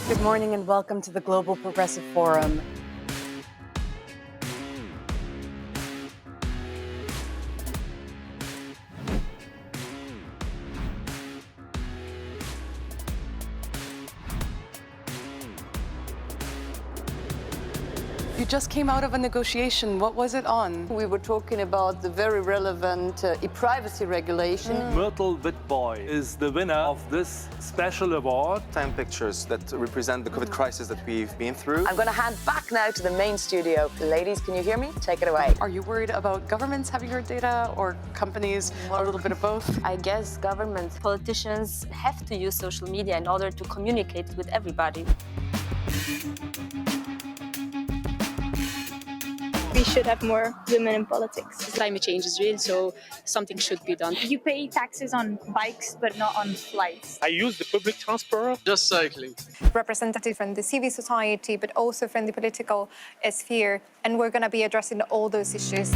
Good morning and welcome to the Global Progressive Forum. You just came out of a negotiation. What was it on? We were talking about the very relevant e-privacy regulation. Myrtle Witboy is the winner of this special award. 10 pictures that represent the COVID crisis that we've been through. I'm going to hand back now to the main studio. Ladies, can you hear me? Take it away. Are you worried about governments having your data or companies, or a little bit of both? I guess governments, politicians have to use social media in order to communicate with everybody. We should have more women in politics. Climate change is real, so something should be done. You pay taxes on bikes, but not on flights. I use the public transport. Just cycling. Representatives from the civil society, but also from the political sphere, and we're going to be addressing all those issues.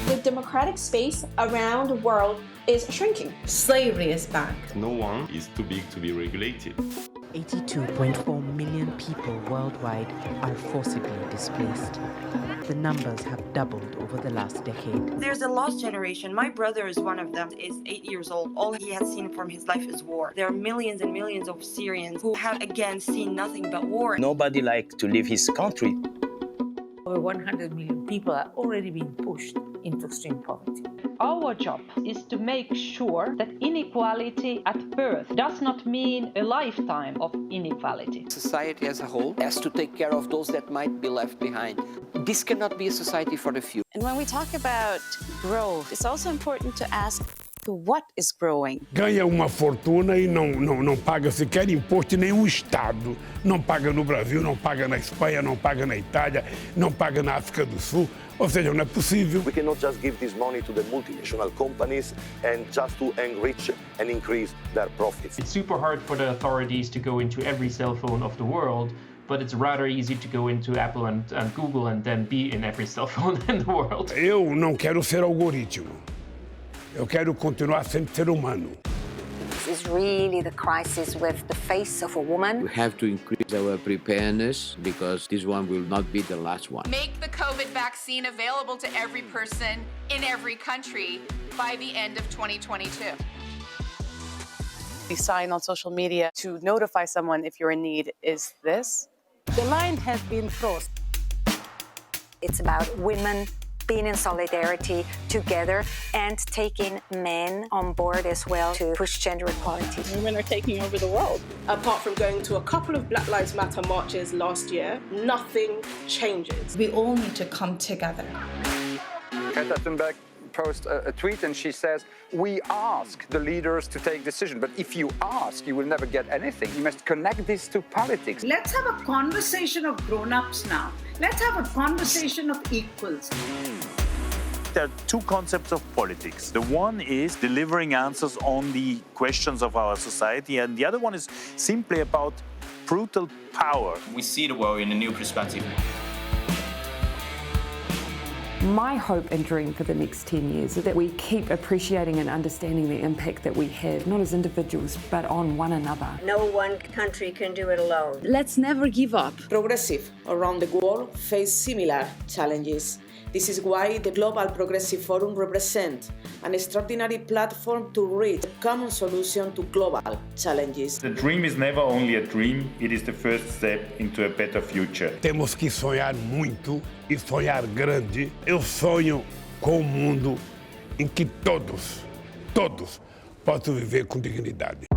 The democratic space around the world is shrinking. Slavery is back. No one is too big to be regulated. 82.4 million people worldwide are forcibly displaced. The numbers have doubled over the last decade. There's a lost generation. My brother is one of them, is 8 years old. All he has seen from his life is war. There are millions and millions of Syrians who have, again, seen nothing but war. Nobody likes to leave his country. Over 100 million people are already being pushed into extreme poverty. Our job is to make sure that inequality at birth does not mean a lifetime of inequality. Society as a whole has to take care of those that might be left behind. This cannot be a society for the few. And when we talk about growth, it's also important to ask what is growing. Ganha uma fortuna e não paga sequer imposto em nenhum estado. Não paga no Brasil, não paga na Espanha, não paga na Itália, não paga na África do Sul. Ou seja, não é possível. We cannot just give this money to the multinational companies and just to enrich and increase their profits. It's super hard for the authorities to go into every cell phone of the world, but it's rather easy to go into Apple and Google and then be in every cell phone in the world. Eu não quero ser algoritmo. Eu quero continuar sendo ser humano. This is really the crisis with the face of a woman. We have to increase our preparedness because this one will not be the last one. Make the COVID vaccine available to every person in every country by the end of 2022. The sign on social media to notify someone if you're in need is this. The line has been crossed. It's about women being in solidarity together and taking men on board as well to push gender equality. Women are taking over the world. Apart from going to a couple of Black Lives Matter marches last year, nothing changes. We all need to come together. Greta Thunberg posts a tweet and she says, we ask the leaders to take decisions, but if you ask, you will never get anything. You must connect this to politics. Let's have a conversation of grown-ups now. Let's have a conversation of equals. There are two concepts of politics. The one is delivering answers on the questions of our society, and the other one is simply about brutal power. We see the world in a new perspective. My hope and dream for the next 10 years is that we keep appreciating and understanding the impact that we have, not as individuals, but on one another. No one country can do it alone. Let's never give up. Progressive around the world face similar challenges. This is why the Global Progressive Forum represents an extraordinary platform to reach a common solution to global challenges. The dream is never only a dream, it is the first step into a better future. Temos que sonhar muito e sonhar grande. Eu sonho com um mundo em que todos possam viver com dignidade.